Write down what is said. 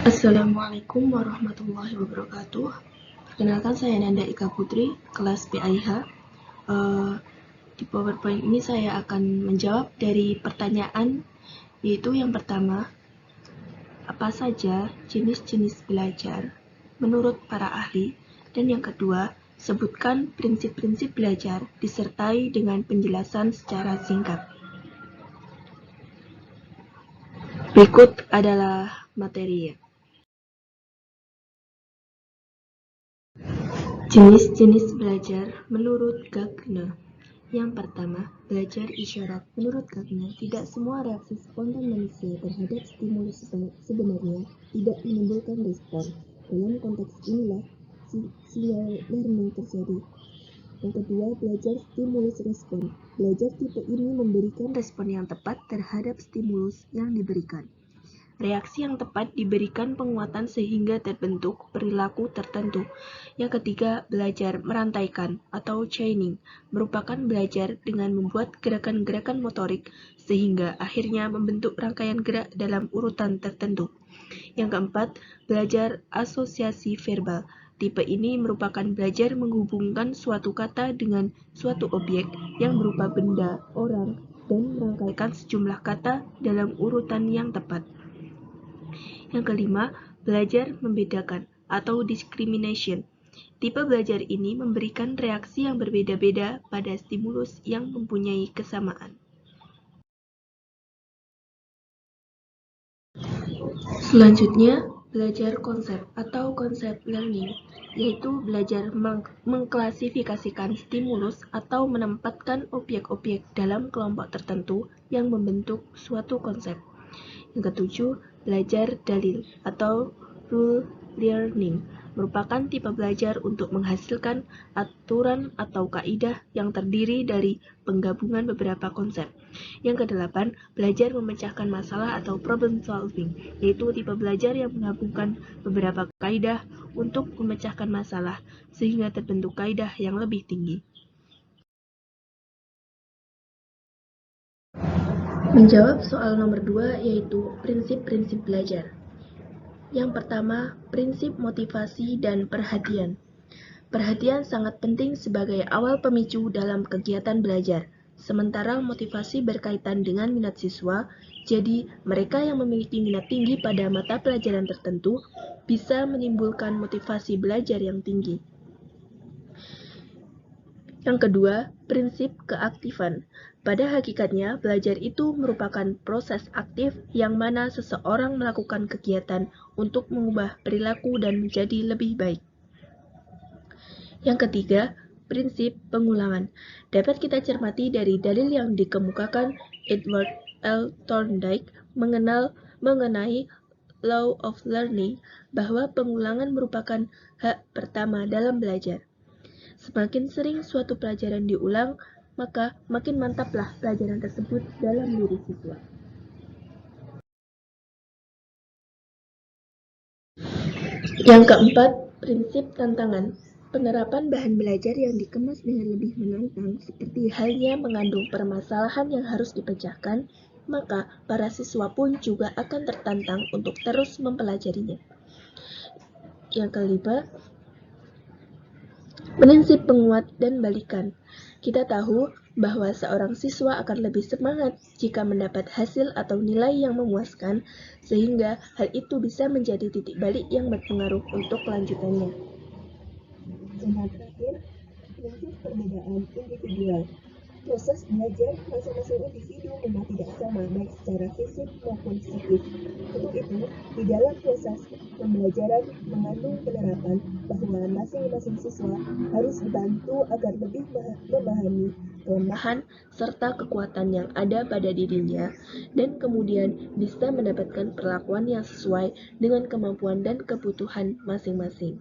Assalamualaikum warahmatullahi wabarakatuh. Perkenalkan, saya Nanda Ika Putri, kelas PIH. Di PowerPoint ini saya akan menjawab dari pertanyaan, yaitu yang pertama, apa saja jenis-jenis belajar menurut para ahli? Dan yang kedua, sebutkan prinsip-prinsip belajar disertai dengan penjelasan secara singkat. Berikut adalah materinya. Jenis-jenis belajar menurut Gardner. Yang pertama, belajar isyarat. Menurut Gardner, tidak semua reaksi spontan manusia terhadap stimulus sebenarnya tidak menimbulkan respon. Dalam konteks inilah sinyal learning terjadi. Yang kedua, belajar stimulus respon. Belajar tipe ini memberikan respon yang tepat terhadap stimulus yang diberikan. Reaksi yang tepat diberikan penguatan sehingga terbentuk perilaku tertentu. Yang ketiga, belajar merantaikan atau chaining, merupakan belajar dengan membuat gerakan-gerakan motorik sehingga akhirnya membentuk rangkaian gerak dalam urutan tertentu. Yang keempat, belajar asosiasi verbal. Tipe ini merupakan belajar menghubungkan suatu kata dengan suatu objek yang berupa benda, orang, dan merangkaikan sejumlah kata dalam urutan yang tepat. Yang kelima, belajar membedakan atau discrimination. Tipe belajar ini memberikan reaksi yang berbeda-beda pada stimulus yang mempunyai kesamaan. Selanjutnya, belajar konsep atau konsep learning, yaitu belajar mengklasifikasikan stimulus atau menempatkan objek-objek dalam kelompok tertentu yang membentuk suatu konsep. Yang ketujuh, belajar dalil atau rule learning, merupakan tipe belajar untuk menghasilkan aturan atau kaidah yang terdiri dari penggabungan beberapa konsep. Yang kedelapan, belajar memecahkan masalah atau problem solving, yaitu tipe belajar yang menggabungkan beberapa kaidah untuk memecahkan masalah sehingga terbentuk kaidah yang lebih tinggi. Menjawab soal nomor 2, yaitu prinsip-prinsip belajar. Yang pertama, prinsip motivasi dan perhatian. Perhatian sangat penting sebagai awal pemicu dalam kegiatan belajar. Sementara motivasi berkaitan dengan minat siswa, jadi mereka yang memiliki minat tinggi pada mata pelajaran tertentu bisa menimbulkan motivasi belajar yang tinggi. Yang kedua, prinsip keaktifan. Pada hakikatnya, belajar itu merupakan proses aktif yang mana seseorang melakukan kegiatan untuk mengubah perilaku dan menjadi lebih baik. Yang ketiga, prinsip pengulangan. Dapat kita cermati dari dalil yang dikemukakan Edward L. Thorndike mengenai law of learning, bahwa pengulangan merupakan hak pertama dalam belajar. Semakin sering suatu pelajaran diulang, maka makin mantaplah pelajaran tersebut dalam diri siswa. Yang keempat, prinsip tantangan. Penerapan bahan belajar yang dikemas dengan lebih menantang, seperti halnya mengandung permasalahan yang harus dipecahkan, maka para siswa pun juga akan tertantang untuk terus mempelajarinya. Yang kelima, prinsip penguat dan balikan. Kita tahu bahwa seorang siswa akan lebih semangat jika mendapat hasil atau nilai yang memuaskan, sehingga hal itu bisa menjadi titik balik yang berpengaruh untuk kelanjutannya. Yang terakhir, prinsip perbedaan individual. Proses belajar masing-masing individu memang tidak sama, baik secara fisik maupun psikis. Untuk itu, di dalam proses pembelajaran mengandung penerapan bahwa masing-masing siswa harus dibantu agar lebih memahami kelemahan serta kekuatan yang ada pada dirinya, dan kemudian bisa mendapatkan perlakuan yang sesuai dengan kemampuan dan kebutuhan masing-masing.